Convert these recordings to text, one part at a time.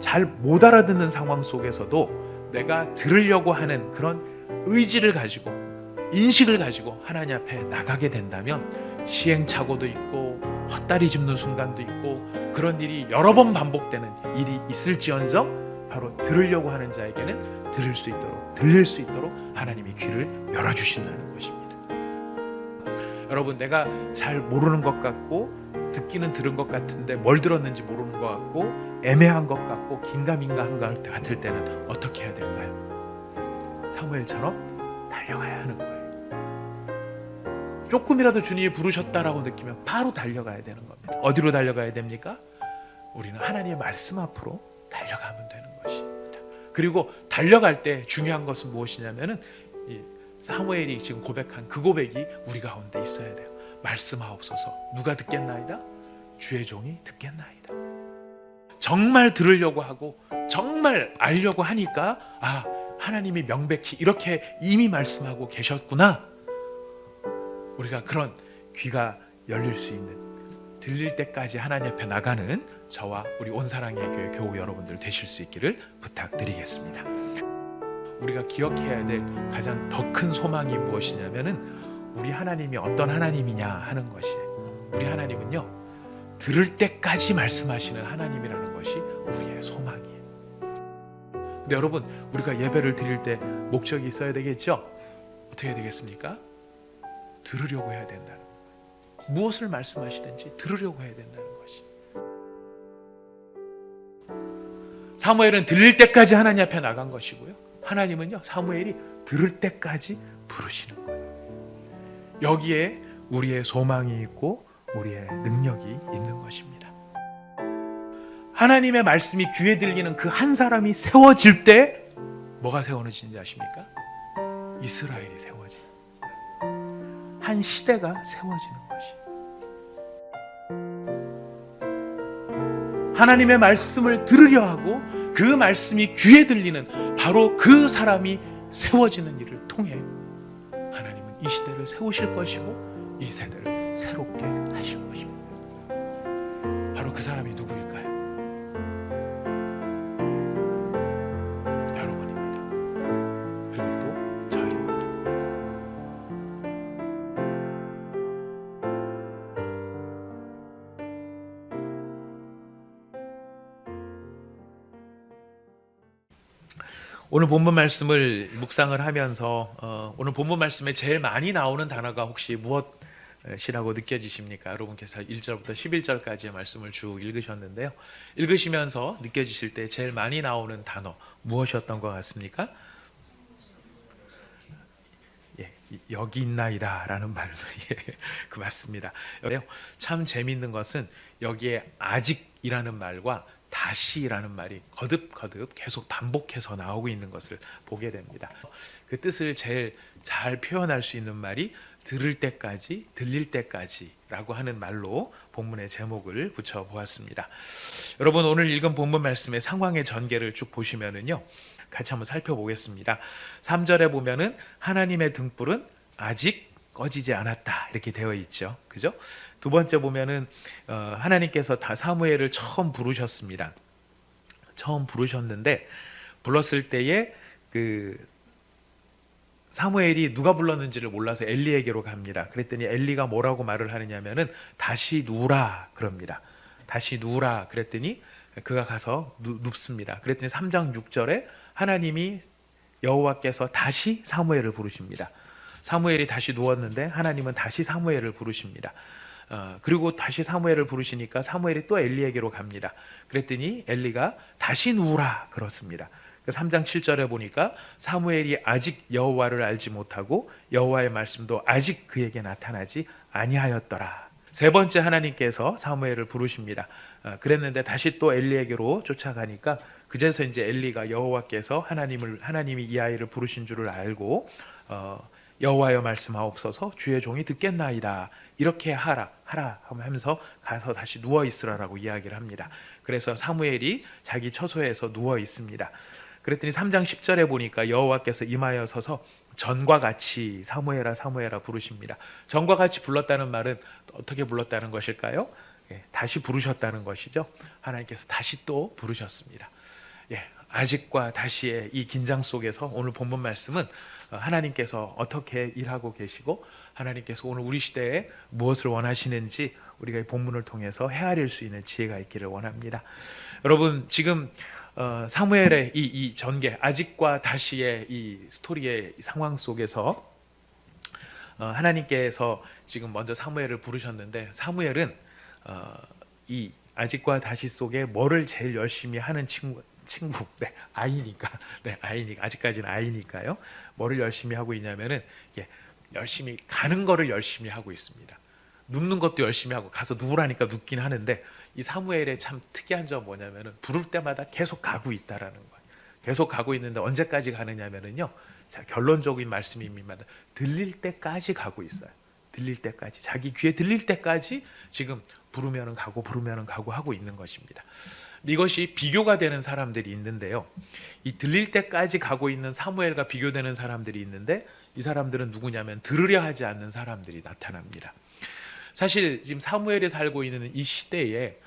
잘 못 알아듣는 상황 속에서도 내가 들으려고 하는 그런 의지를 가지고 인식을 가지고 하나님 앞에 나가게 된다면 시행착오도 있고 헛다리 짚는 순간도 있고 그런 일이 여러 번 반복되는 일이 있을지언정 바로 들으려고 하는 자에게는 들을 수 있도록 들릴 수 있도록 하나님이 귀를 열어주신다는 것입니다. 여러분, 내가 잘 모르는 것 같고 듣기는 들은 것 같은데 뭘 들었는지 모르는 것 같고 애매한 것 같고 긴가민가한 것 같을 때는 어떻게 해야 될까요? 사무엘처럼 달려가야 하는 거예요. 조금이라도 주님이 부르셨다라고 느끼면 바로 달려가야 되는 겁니다. 어디로 달려가야 됩니까? 우리는 하나님의 말씀 앞으로 달려가면 되는 것입니다. 그리고 달려갈 때 중요한 것은 무엇이냐면은 이 사무엘이 지금 고백한 그 고백이 우리 가운데 있어야 돼요. 말씀하옵소서. 누가 듣겠나이다? 주의 종이 듣겠나이다. 정말 들으려고 하고 정말 알려고 하니까 하나님이 명백히 이렇게 이미 말씀하고 계셨구나. 우리가 그런 귀가 열릴 수 있는, 들릴 때까지 하나님 앞에 나가는 저와 우리 온사랑의 교회 교우 여러분들 되실 수 있기를 부탁드리겠습니다. 우리가 기억해야 될 가장 더 큰 소망이 무엇이냐면은 우리 하나님이 어떤 하나님이냐 하는 것이에요. 우리 하나님은요, 들을 때까지 말씀하시는 하나님이라는 것이 우리의 소망이에요. 근데 여러분, 우리가 예배를 드릴 때 목적이 있어야 되겠죠? 어떻게 해야 되겠습니까? 들으려고 해야 된다는 거예요. 무엇을 말씀하시든지 들으려고 해야 된다는 것이. 사무엘은 들릴 때까지 하나님 앞에 나간 것이고요, 하나님은요, 사무엘이 들을 때까지 부르시는 거예요. 여기에 우리의 소망이 있고 우리의 능력이 있는 것입니다. 하나님의 말씀이 귀에 들리는 그 한 사람이 세워질 때 뭐가 세워지는지 아십니까? 이스라엘이 세워지는, 한 시대가 세워지는 것이. 하나님의 말씀을 들으려 하고 그 말씀이 귀에 들리는 바로 그 사람이 세워지는 일을 통해 하나님은 이 시대를 세우실 것이고 이 세대를 새롭게 하실 것입니다. 바로 그 사람이 누구일까요? 여러분입니다. 그리고 또 저희입니다. 오늘 본문 말씀을 묵상을 하면서 오늘 본문 말씀에 제일 많이 나오는 단어가 혹시 무엇이라고 느껴지십니까? 여러분께서 1절부터 11절까지의 말씀을 쭉 읽으셨는데요. 읽으시면서 느껴지실 때 제일 많이 나오는 단어 무엇이었던 것 같습니까? 여기 있나이다 라는 말도 그 맞습니다. 참 재미있는 것은 여기에 아직이라는 말과 다시라는 말이 거듭거듭 계속 반복해서 나오고 있는 것을 보게 됩니다. 그 뜻을 제일 잘 표현할 수 있는 말이 들을 때까지, 들릴 때까지라고 하는 말로 본문의 제목을 붙여보았습니다. 여러분, 오늘 읽은 본문 말씀의 상황의 전개를 쭉 보시면은요, 같이 한번 살펴보겠습니다. 3절에 보면은 하나님의 등불은 아직 꺼지지 않았다 이렇게 되어 있죠. 그죠? 두 번째 보면은 하나님께서 다 사무엘을 처음 부르셨습니다. 처음 부르셨는데 불렀을 때에 그 사무엘이 누가 불렀는지를 몰라서 엘리에게로 갑니다. 그랬더니 엘리가 뭐라고 말을 하느냐면은 다시 누우라 그럽니다. 다시 누우라 그랬더니 그가 가서 눕습니다. 그랬더니 3장 6절에 하나님이 여호와께서 다시 사무엘을 부르십니다. 사무엘이 다시 누웠는데 하나님은 다시 사무엘을 부르십니다. 그리고 다시 사무엘을 부르시니까 사무엘이 또 엘리에게로 갑니다. 그랬더니 엘리가 다시 누우라 그렇습니다. 3장 7절에 보니까 사무엘이 아직 여호와를 알지 못하고 여호와의 말씀도 아직 그에게 나타나지 아니하였더라. 세 번째 하나님께서 사무엘을 부르십니다. 그랬는데 다시 또 엘리에게로 쫓아가니까 그제서 이제 엘리가 여호와께서 하나님이 이 아이를 부르신 줄을 알고 여호와여 말씀하옵소서 주의 종이 듣겠나이다. 이렇게 하라 하면서 가서 다시 누워 있으라라고 이야기를 합니다. 그래서 사무엘이 자기 처소에서 누워 있습니다. 그랬더니 3장 10절에 보니까 여호와께서 임하여 서서 전과 같이 사무엘아 사무엘아 부르십니다. 전과 같이 불렀다는 말은 어떻게 불렀다는 것일까요? 다시 부르셨다는 것이죠. 하나님께서 다시 또 부르셨습니다. 아직과 다시의 이 긴장 속에서 오늘 본문 말씀은 하나님께서 어떻게 일하고 계시고 하나님께서 오늘 우리 시대에 무엇을 원하시는지 우리가 이 본문을 통해서 헤아릴 수 있는 지혜가 있기를 원합니다. 여러분, 지금 사무엘의 이 전개, 아직과 다시의 이 스토리의 상황 속에서 하나님께서 지금 먼저 사무엘을 부르셨는데, 사무엘은 이 아직과 다시 속에 뭐를 제일 열심히 하는 친구, 아이니까, 아직까지는 아이니까요. 뭐를 열심히 하고 있냐면은, 열심히 가는 거를 열심히 하고 있습니다. 눕는 것도 열심히 하고, 가서 누우라니까 눕긴 하는데, 이 사무엘의 참 특이한 점 뭐냐면은 부를 때마다 계속 가고 있다라는 거예요. 계속 가고 있는데 언제까지 가느냐면은요. 자, 결론적인 말씀입니다. 들릴 때까지 가고 있어요. 들릴 때까지, 자기 귀에 들릴 때까지 지금 부르면은 가고 하고 있는 것입니다. 이것이 비교가 되는 사람들이 있는데요. 이 들릴 때까지 가고 있는 사무엘과 비교되는 사람들이 있는데, 이 사람들은 누구냐면 들으려 하지 않는 사람들이 나타납니다. 사실 지금 사무엘이 살고 있는 이 시대에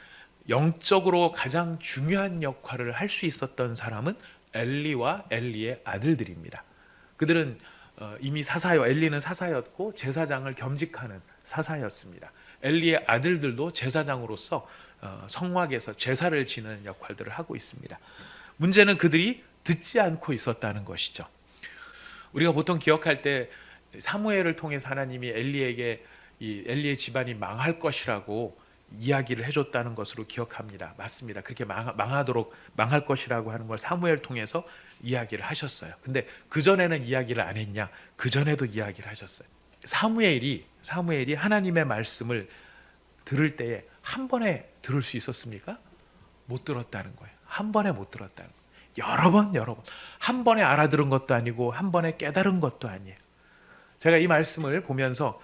영적으로 가장 중요한 역할을 할 수 있었던 사람은 엘리와 엘리의 아들들입니다. 그들은 이미 사사요, 엘리는 사사였고 제사장을 겸직하는 사사였습니다. 엘리의 아들들도 제사장으로서 성막에서 제사를 지내는 역할들을 하고 있습니다. 문제는 그들이 듣지 않고 있었다는 것이죠. 우리가 보통 기억할 때 사무엘을 통해서 하나님이 엘리에게 이 엘리의 집안이 망할 것이라고 이야기를 해줬다는 것으로 기억합니다. 맞습니다. 그렇게 망하도록 망할 것이라고 하는 걸 사무엘 통해서 이야기를 하셨어요. 근데 그 전에는 이야기를 안 했냐? 그 전에도 이야기를 하셨어요. 사무엘이 하나님의 말씀을 들을 때에 한 번에 들을 수 있었습니까? 못 들었다는 거예요. 한 번에 못 들었다는 거예요. 여러 번 한 번에 알아들은 것도 아니고 한 번에 깨달은 것도 아니에요. 제가 이 말씀을 보면서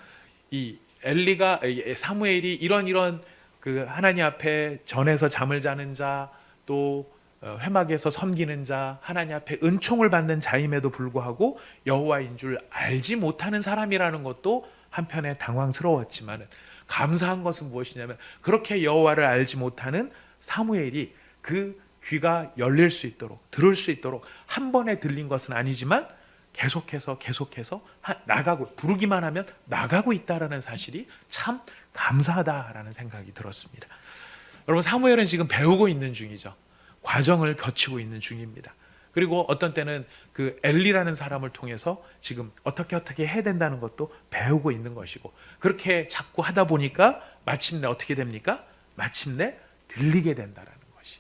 이 엘리가 사무엘이 이런 그 하나님 앞에 전에서 잠을 자는 자, 또 회막에서 섬기는 자, 하나님 앞에 은총을 받는 자임에도 불구하고 여호와인 줄 알지 못하는 사람이라는 것도 한편에 당황스러웠지만, 감사한 것은 무엇이냐면 그렇게 여호와를 알지 못하는 사무엘이 그 귀가 열릴 수 있도록, 들을 수 있도록 한 번에 들린 것은 아니지만 계속해서 나가고, 부르기만 하면 나가고 있다라는 사실이 참 감사하다라는 생각이 들었습니다. 여러분, 사무엘은 지금 배우고 있는 중이죠. 과정을 거치고 있는 중입니다. 그리고 어떤 때는 그 엘리라는 사람을 통해서 지금 어떻게 해야 된다는 것도 배우고 있는 것이고, 그렇게 자꾸 하다 보니까 마침내 어떻게 됩니까? 마침내 들리게 된다라는 것이.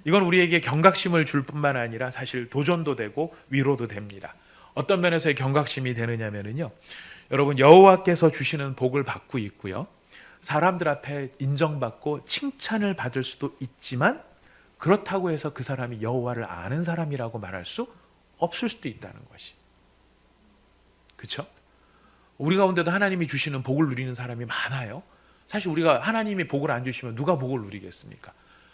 이건 우리에게 경각심을 줄 뿐만 아니라 사실 도전도 되고 위로도 됩니다. 어떤 면에서의 경각심이 되느냐면요, 여러분, 여호와께서 주시는 복을 받고 있고요, 사람들 앞에 인정받고 칭찬을 받을 수도 있지만, 그렇다고 해서 그 사람이 여호와를 아는 사람이라고 말할 수 없을 수도 있다는 것이. 그렇죠? 우리 가운데도 하나님이 주시는 복을 누리는 사람이 많아요. 사실 우리가 하나님이 복을 안 주시면 누가 복을 누리겠습니까?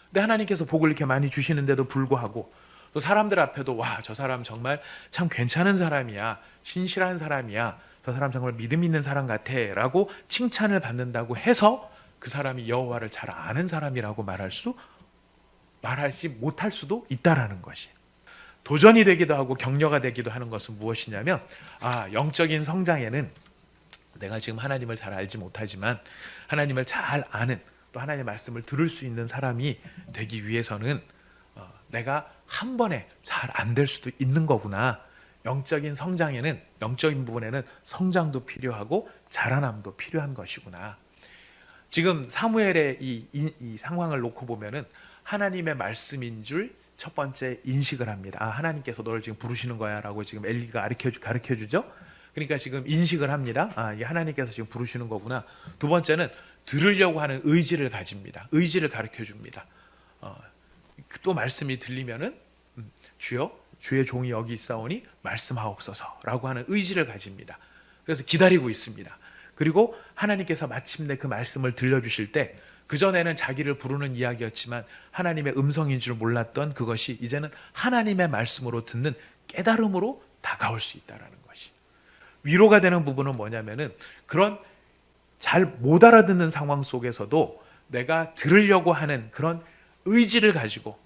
근데 하나님께서 복을 이렇게 많이 주시는데도 불구하고 또 사람들 앞에도 와, 저 사람 정말 참 괜찮은 사람이야, 신실한 사람이야, 저 사람 정말 믿음 있는 사람 같아 라고 칭찬을 받는다고 해서 그 사람이 여호와를 잘 아는 사람이라고 말하지 못할 수도 있다라는 것이. 도전이 되기도 하고 격려가 되기도 하는 것은 무엇이냐면, 영적인 성장에는 내가 지금 하나님을 잘 알지 못하지만 하나님을 잘 아는, 또 하나님의 말씀을 들을 수 있는 사람이 되기 위해서는 내가 한 번에 잘 안 될 수도 있는 거구나. 영적인 성장에는, 영적인 부분에는 성장도 필요하고 자라남도 필요한 것이구나. 지금 사무엘의 이 상황을 놓고 보면은 하나님의 말씀인 줄 첫 번째 인식을 합니다. 하나님께서 너를 지금 부르시는 거야 라고 지금 엘리가 가르쳐 주죠. 그러니까 지금 인식을 합니다. 이게 하나님께서 지금 부르시는 거구나. 두 번째는 들으려고 하는 의지를 가집니다. 의지를 가르쳐 줍니다. 또 말씀이 들리면은 주여, 주의 종이 여기 있사오니 말씀하옵소서라고 하는 의지를 가집니다. 그래서 기다리고 있습니다. 그리고 하나님께서 마침내 그 말씀을 들려주실 때, 그전에는 자기를 부르는 이야기였지만 하나님의 음성인 줄 몰랐던 그것이 이제는 하나님의 말씀으로 듣는 깨달음으로 다가올 수 있다는 것이. 위로가 되는 부분은 뭐냐면은, 그런 잘 못 알아듣는 상황 속에서도 내가 들으려고 하는 그런 의지를 가지고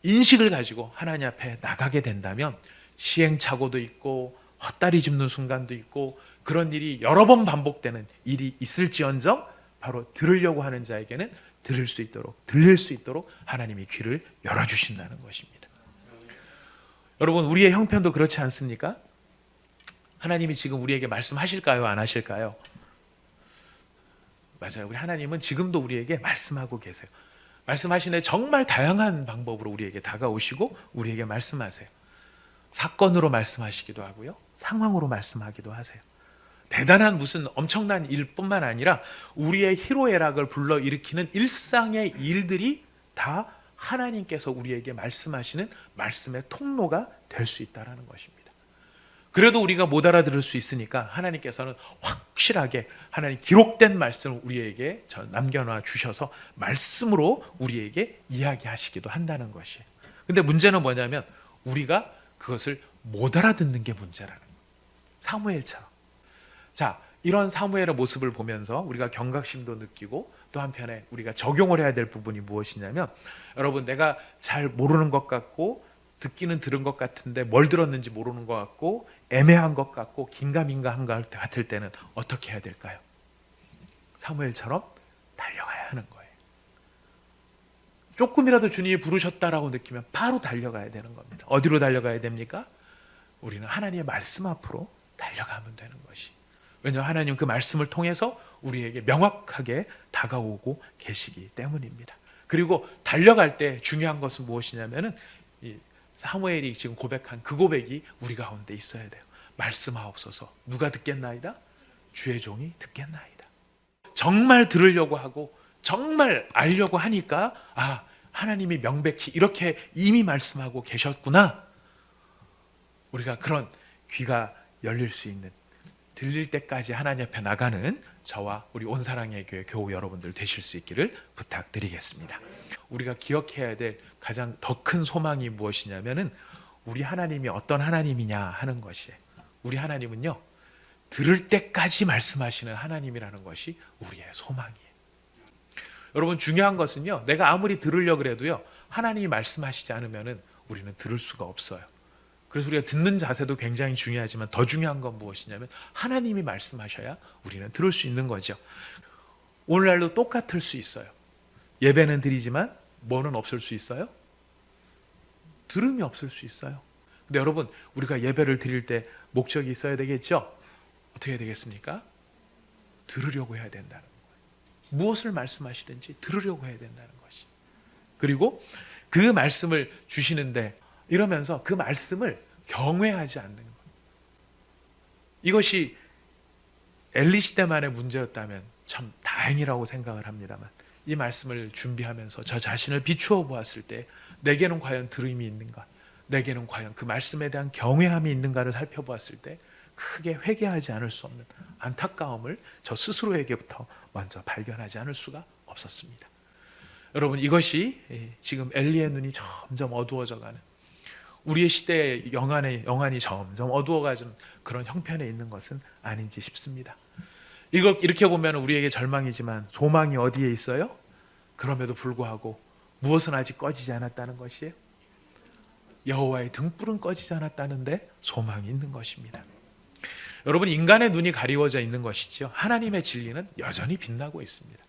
인식을 가지고 하나님 앞에 나가게 된다면 시행착오도 있고 헛다리 짚는 순간도 있고 그런 일이 여러 번 반복되는 일이 있을지언정 바로 들으려고 하는 자에게는 들을 수 있도록, 들릴 수 있도록 하나님이 귀를 열어주신다는 것입니다. 여러분, 우리의 형편도 그렇지 않습니까? 하나님이 지금 우리에게 말씀하실까요? 안 하실까요? 맞아요. 우리 하나님은 지금도 우리에게 말씀하고 계세요. 말씀하시는 정말 다양한 방법으로 우리에게 다가오시고 우리에게 말씀하세요. 사건으로 말씀하시기도 하고요. 상황으로 말씀하기도 하세요. 대단한 무슨 엄청난 일뿐만 아니라 우리의 희로애락을 불러일으키는 일상의 일들이 다 하나님께서 우리에게 말씀하시는 말씀의 통로가 될 수 있다는 것입니다. 그래도 우리가 못 알아들을 수 있으니까 하나님께서는 확실하게 하나님 기록된 말씀을 우리에게 남겨놔 주셔서 말씀으로 우리에게 이야기하시기도 한다는 것이에요. 근데 문제는 뭐냐면 우리가 그것을 못 알아듣는 게 문제라는 거예요. 사무엘처럼. 자, 이런 사무엘의 모습을 보면서 우리가 경각심도 느끼고 또 한편에 우리가 적용을 해야 될 부분이 무엇이냐면 여러분, 내가 잘 모르는 것 같고 듣기는 들은 것 같은데 뭘 들었는지 모르는 것 같고 애매한 것 같고 긴가민가한 것 같을 때는 어떻게 해야 될까요? 사무엘처럼 달려가야 하는 거예요. 조금이라도 주님이 부르셨다라고 느끼면 바로 달려가야 되는 겁니다. 어디로 달려가야 됩니까? 우리는 하나님의 말씀 앞으로 달려가면 되는 것이. 왜냐하면 하나님 그 말씀을 통해서 우리에게 명확하게 다가오고 계시기 때문입니다. 그리고 달려갈 때 중요한 것은 무엇이냐면은 이 사무엘이 지금 고백한 그 고백이 우리 가운데 있어야 돼요. 말씀하옵소서. 누가 듣겠나이다? 주의 종이 듣겠나이다. 정말 들으려고 하고 정말 알려고 하니까 하나님이 명백히 이렇게 이미 말씀하고 계셨구나. 우리가 그런 귀가 열릴 수 있는, 들릴 때까지 하나님 앞에 나가는 저와 우리 온사랑의 교회 교우 여러분들 되실 수 있기를 부탁드리겠습니다. 우리가 기억해야 될 가장 더 큰 소망이 무엇이냐면은 우리 하나님이 어떤 하나님이냐 하는 것이에요. 우리 하나님은요, 들을 때까지 말씀하시는 하나님이라는 것이 우리의 소망이에요. 여러분, 중요한 것은요, 내가 아무리 들으려고 해도요, 하나님이 말씀하시지 않으면은 우리는 들을 수가 없어요. 그래서 우리가 듣는 자세도 굉장히 중요하지만 더 중요한 건 무엇이냐면 하나님이 말씀하셔야 우리는 들을 수 있는 거죠. 오늘날도 똑같을 수 있어요. 예배는 드리지만 뭐는 없을 수 있어요? 들음이 없을 수 있어요. 근데 여러분, 우리가 예배를 드릴 때 목적이 있어야 되겠죠? 어떻게 해야 되겠습니까? 들으려고 해야 된다는 거예요. 무엇을 말씀하시든지 들으려고 해야 된다는 것이. 그리고 그 말씀을 주시는데 이러면서 그 말씀을 경외하지 않는 거예요. 이것이 엘리 시대만의 문제였다면 참 다행이라고 생각을 합니다만 이 말씀을 준비하면서 저 자신을 비추어 보았을 때 내게는 과연 들음이 있는가, 내게는 과연 그 말씀에 대한 경외함이 있는가를 살펴보았을 때 크게 회개하지 않을 수 없는 안타까움을 저 스스로에게부터 먼저 발견하지 않을 수가 없었습니다. 여러분, 이것이 지금 엘리의 눈이 점점 어두워져가는, 우리의 시대의 영안이 점점 어두워가는 그런 형편에 있는 것은 아닌지 싶습니다. 이걸 이렇게 보면 우리에게 절망이지만 소망이 어디에 있어요? 그럼에도 불구하고 무엇은 아직 꺼지지 않았다는 것이에요? 여호와의 등불은 꺼지지 않았다는데 소망이 있는 것입니다. 여러분, 인간의 눈이 가리워져 있는 것이지요, 하나님의 진리는 여전히 빛나고 있습니다.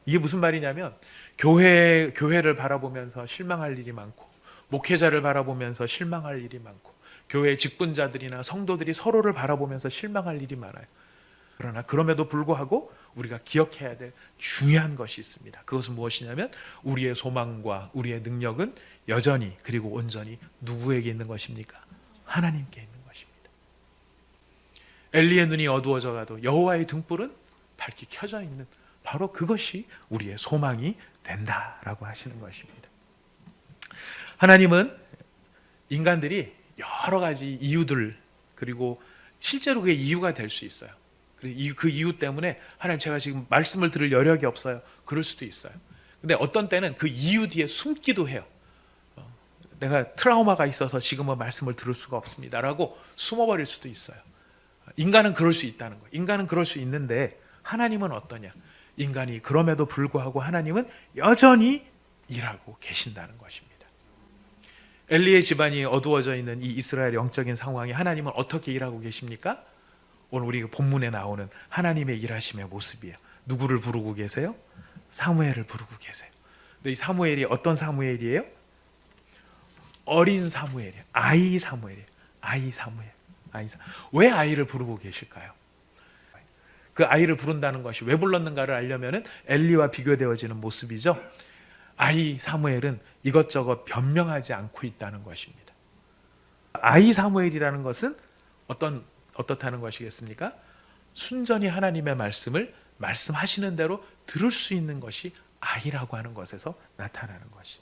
이게 무슨 말이냐면 교회를 바라보면서 실망할 일이 많고 목회자를 바라보면서 실망할 일이 많고 교회 직분자들이나 성도들이 서로를 바라보면서 실망할 일이 많아요. 그러나 그럼에도 불구하고 우리가 기억해야 될 중요한 것이 있습니다. 그것은 무엇이냐면 우리의 소망과 우리의 능력은 여전히 그리고 온전히 누구에게 있는 것입니까? 하나님께 있는 것입니다. 엘리의 눈이 어두워져 가도 여호와의 등불은 밝게 켜져 있는, 바로 그것이 우리의 소망이 된다라고 하시는 것입니다. 하나님은 인간들이 여러 가지 이유들, 그리고 실제로 그게 이유가 될 수 있어요. 그 이유 때문에 하나님, 제가 지금 말씀을 들을 여력이 없어요. 그럴 수도 있어요. 근데 어떤 때는 그 이유 뒤에 숨기도 해요. 내가 트라우마가 있어서 지금은 말씀을 들을 수가 없습니다라고 숨어버릴 수도 있어요. 인간은 그럴 수 있다는 거예요. 인간은 그럴 수 있는데 하나님은 어떠냐? 인간이 그럼에도 불구하고 하나님은 여전히 일하고 계신다는 것입니다. 엘리의 집안이 어두워져 있는 이 이스라엘 영적인 상황에 하나님은 어떻게 일하고 계십니까? 오늘 우리 본문에 나오는 하나님의 일하심의 모습이에요. 누구를 부르고 계세요? 사무엘을 부르고 계세요. 근데 이 사무엘이 어떤 사무엘이에요? 어린 사무엘이에요. 아이 사무엘이에요. 아이 사무엘. 왜 아이를 부르고 계실까요? 그 아이를 부른다는 것이 왜 불렀는가를 알려면은 엘리와 비교되어지는 모습이죠. 아이 사무엘은 이것저것 변명하지 않고 있다는 것입니다. 아이 사무엘이라는 것은 어떻다는 것이겠습니까? 순전히 하나님의 말씀을 말씀하시는 대로 들을 수 있는 것이 아이라고 하는 것에서 나타나는 것이.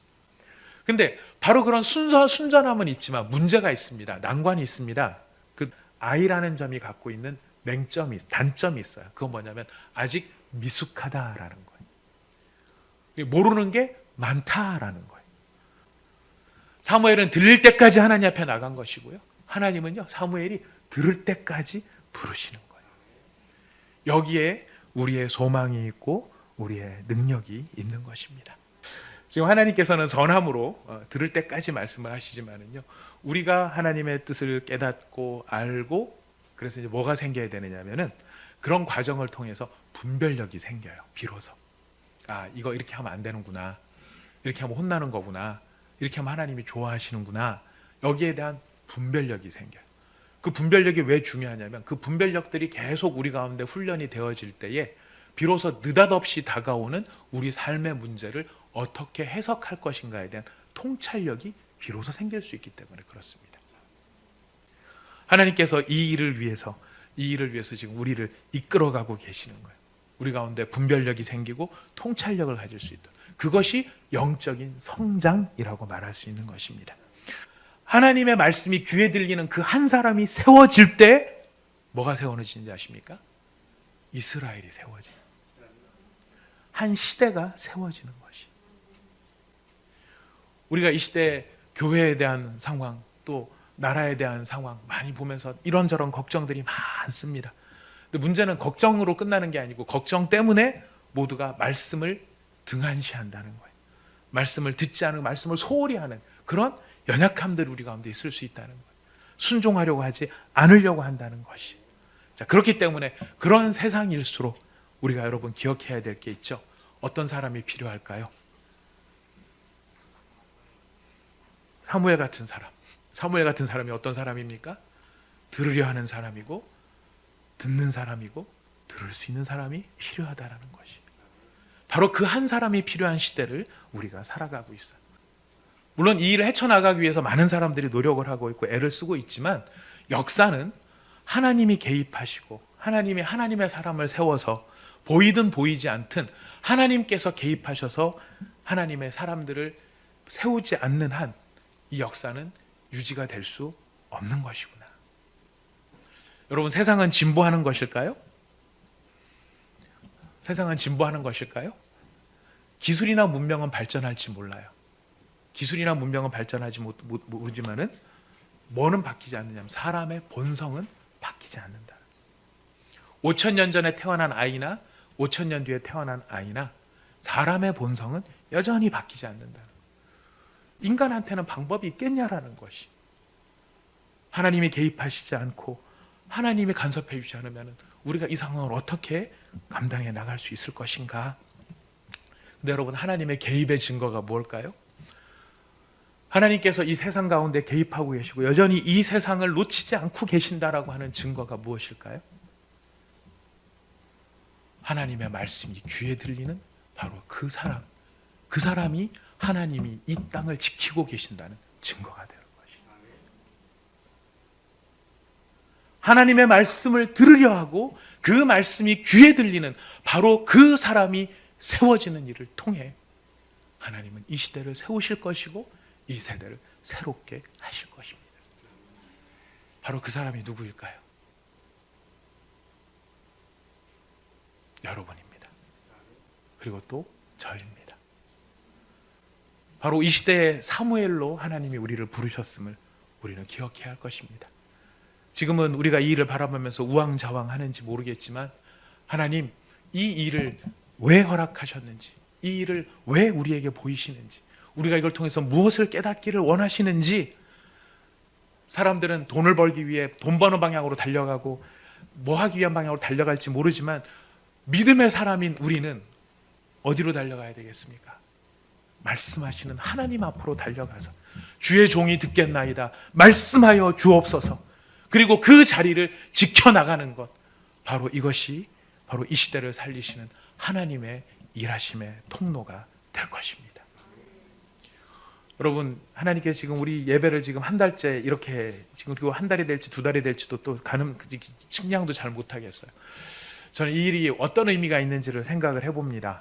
근데 바로 그런 순전함은 있지만 문제가 있습니다. 난관이 있습니다. 그 아이라는 점이 갖고 있는 단점이 있어요. 그건 뭐냐면 아직 미숙하다라는 거예요. 모르는 게 많다라는 거예요. 사무엘은 들릴 때까지 하나님 앞에 나간 것이고요. 하나님은요, 사무엘이 들을 때까지 부르시는 거예요. 여기에 우리의 소망이 있고 우리의 능력이 있는 것입니다. 지금 하나님께서는 선함으로 들을 때까지 말씀을 하시지만은요, 우리가 하나님의 뜻을 깨닫고 알고, 그래서 이제 뭐가 생겨야 되느냐면은 그런 과정을 통해서 분별력이 생겨요. 비로소 이거 이렇게 하면 안 되는구나, 이렇게 하면 혼나는 거구나, 이렇게 하면 하나님이 좋아하시는구나, 여기에 대한 분별력이 생겨요. 그 분별력이 왜 중요하냐면 그 분별력들이 계속 우리 가운데 훈련이 되어질 때에 비로소 느닷없이 다가오는 우리 삶의 문제를 어떻게 해석할 것인가에 대한 통찰력이 비로소 생길 수 있기 때문에 그렇습니다. 하나님께서 이 일을 위해서 지금 우리를 이끌어가고 계시는 거예요. 우리 가운데 분별력이 생기고 통찰력을 가질 수 있다. 그것이 영적인 성장이라고 말할 수 있는 것입니다. 하나님의 말씀이 귀에 들리는 그 한 사람이 세워질 때 뭐가 세워지는지 아십니까? 이스라엘이 세워지는, 한 시대가 세워지는 것이. 우리가 이 시대 교회에 대한 상황, 또 나라에 대한 상황 많이 보면서 이런저런 걱정들이 많습니다. 근데 문제는 걱정으로 끝나는 게 아니고 걱정 때문에 모두가 말씀을 등한시한다는 거예요. 말씀을 듣지 않은, 말씀을 소홀히 하는 그런 연약함들이 우리 가운데 있을 수 있다는 거예요. 순종하려고 하지 않으려고 한다는 것이. 자, 그렇기 때문에 그런 세상일수록 우리가 여러분 기억해야 될 게 있죠. 어떤 사람이 필요할까요? 사무엘 같은 사람. 사무엘 같은 사람이 어떤 사람입니까? 들으려 하는 사람이고, 듣는 사람이고, 들을 수 있는 사람이 필요하다라는 것이. 바로 그 한 사람이 필요한 시대를 우리가 살아가고 있어요. 물론 이 일을 헤쳐나가기 위해서 많은 사람들이 노력을 하고 있고 애를 쓰고 있지만, 역사는 하나님이 개입하시고 하나님의 사람을 세워서 보이든 보이지 않든 하나님께서 개입하셔서 하나님의 사람들을 세우지 않는 한 이 역사는 유지가 될 수 없는 것이구나. 여러분, 세상은 진보하는 것일까요? 세상은 진보하는 것일까요? 기술이나 문명은 발전할지 몰라요. 기술이나 문명은 발전하지 모르지만은 뭐는 바뀌지 않느냐면 사람의 본성은 바뀌지 않는다. 5,000년 전에 태어난 아이나 5,000년 뒤에 태어난 아이나 사람의 본성은 여전히 바뀌지 않는다. 인간한테는 방법이 있겠냐라는 것이. 하나님이 개입하시지 않고 하나님이 간섭해 주지 않으면 우리가 이 상황을 어떻게 감당해 나갈 수 있을 것인가? 근데 여러분, 하나님의 개입의 증거가 뭘까요? 하나님께서 이 세상 가운데 개입하고 계시고 여전히 이 세상을 놓치지 않고 계신다라고 하는 증거가 무엇일까요? 하나님의 말씀이 귀에 들리는 바로 그 사람이 하나님이 이 땅을 지키고 계신다는 증거가 되는 것이. 하나님의 말씀을 들으려 하고 그 말씀이 귀에 들리는 바로 그 사람이 세워지는 일을 통해 하나님은 이 시대를 세우실 것이고 이 세대를 새롭게 하실 것입니다. 바로 그 사람이 누구일까요? 여러분입니다. 그리고 또 저입니다. 바로 이 시대의 사무엘로 하나님이 우리를 부르셨음을 우리는 기억해야 할 것입니다. 지금은 우리가 이 일을 바라보면서 우왕좌왕하는지 모르겠지만 하나님, 이 일을 왜 허락하셨는지, 이 일을 왜 우리에게 보이시는지, 우리가 이걸 통해서 무엇을 깨닫기를 원하시는지. 사람들은 돈을 벌기 위해 돈 버는 방향으로 달려가고 뭐 하기 위한 방향으로 달려갈지 모르지만 믿음의 사람인 우리는 어디로 달려가야 되겠습니까? 말씀하시는 하나님 앞으로 달려가서 주의 종이 듣겠나이다 말씀하여 주옵소서. 그리고 그 자리를 지켜나가는 것, 바로 이것이 바로 이 시대를 살리시는 하나님의 일하심의 통로가 될 것입니다. 여러분, 하나님께서 지금 우리 예배를 지금 한 달째 이렇게, 지금 그리고 한 달이 될지 두 달이 될지도 또 가는 측량도 잘 못하겠어요. 저는 이 일이 어떤 의미가 있는지를 생각을 해봅니다.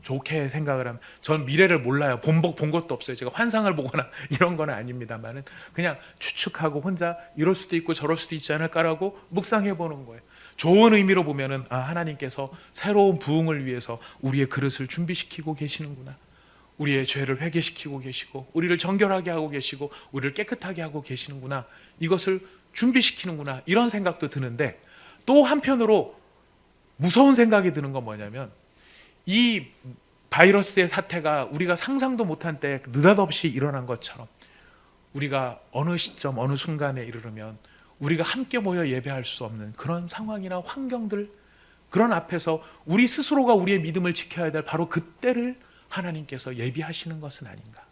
좋게 생각을 하면, 저는 미래를 몰라요. 본 것도 없어요. 제가 환상을 보거나 이런 건 아닙니다만은 그냥 추측하고 혼자 이럴 수도 있고 저럴 수도 있지 않을까라고 묵상해 보는 거예요. 좋은 의미로 보면은 하나님께서 새로운 부흥을 위해서 우리의 그릇을 준비시키고 계시는구나. 우리의 죄를 회개시키고 계시고 우리를 정결하게 하고 계시고 우리를 깨끗하게 하고 계시는구나. 이것을 준비시키는구나. 이런 생각도 드는데, 또 한편으로 무서운 생각이 드는 건 뭐냐면, 이 바이러스의 사태가 우리가 상상도 못한 때 느닷없이 일어난 것처럼 우리가 어느 시점 어느 순간에 이르르면 우리가 함께 모여 예배할 수 없는 그런 상황이나 환경들, 그런 앞에서 우리 스스로가 우리의 믿음을 지켜야 될 바로 그때를 하나님께서 예비하시는 것은 아닌가.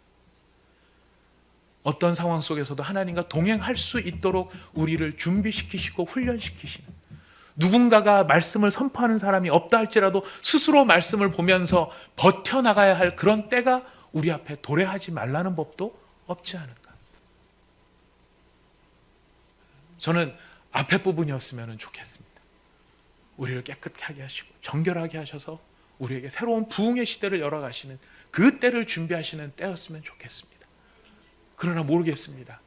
어떤 상황 속에서도 하나님과 동행할 수 있도록 우리를 준비시키시고 훈련시키시는, 누군가가 말씀을 선포하는 사람이 없다 할지라도 스스로 말씀을 보면서 버텨나가야 할 그런 때가 우리 앞에 도래하지 말라는 법도 없지 않은가. 저는 앞에 부분이었으면 좋겠습니다. 우리를 깨끗하게 하시고 정결하게 하셔서 우리에게 새로운 부흥의 시대를 열어가시는 그 때를 준비하시는 때였으면 좋겠습니다. 그러나 모르겠습니다.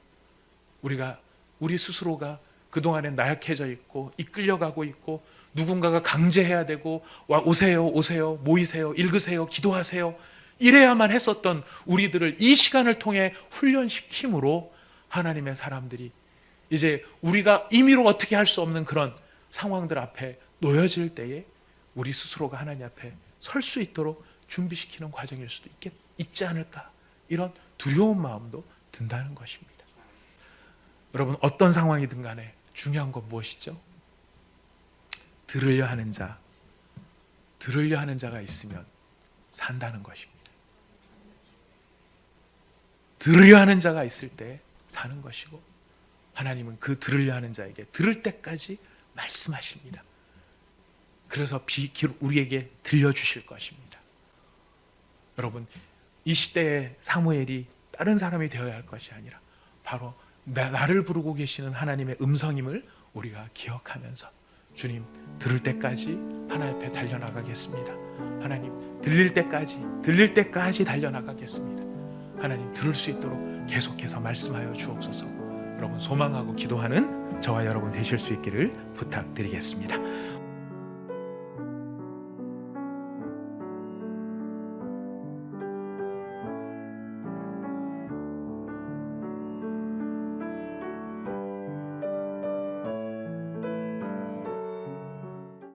우리 스스로가 그동안엔 나약해져 있고 이끌려가고 있고 누군가가 강제해야 되고 오세요 모이세요 읽으세요 기도하세요 이래야만 했었던 우리들을 이 시간을 통해 훈련시킴으로 하나님의 사람들이 이제 우리가 임의로 어떻게 할 수 없는 그런 상황들 앞에 놓여질 때에 우리 스스로가 하나님 앞에 설 수 있도록 준비시키는 과정일 수도 있지 않을까, 이런 두려운 마음도 든다는 것입니다. 여러분, 어떤 상황이든 간에 중요한 건 무엇이죠? 들으려 하는 자가 있으면 산다는 것입니다. 들으려 하는 자가 있을 때 사는 것이고, 하나님은 그 들으려 하는 자에게 들을 때까지 말씀하십니다. 그래서 우리에게 들려주실 것입니다. 여러분, 이 시대의 사무엘이 다른 사람이 되어야 할 것이 아니라 바로 나를 부르고 계시는 하나님의 음성임을 우리가 기억하면서 주님, 들을 때까지 하나님 앞에 달려나가겠습니다. 하나님, 들릴 때까지 달려나가겠습니다. 하나님, 들을 수 있도록 계속해서 말씀하여 주옵소서. 여러분, 소망하고 기도하는 저와 여러분 되실 수 있기를 부탁드리겠습니다.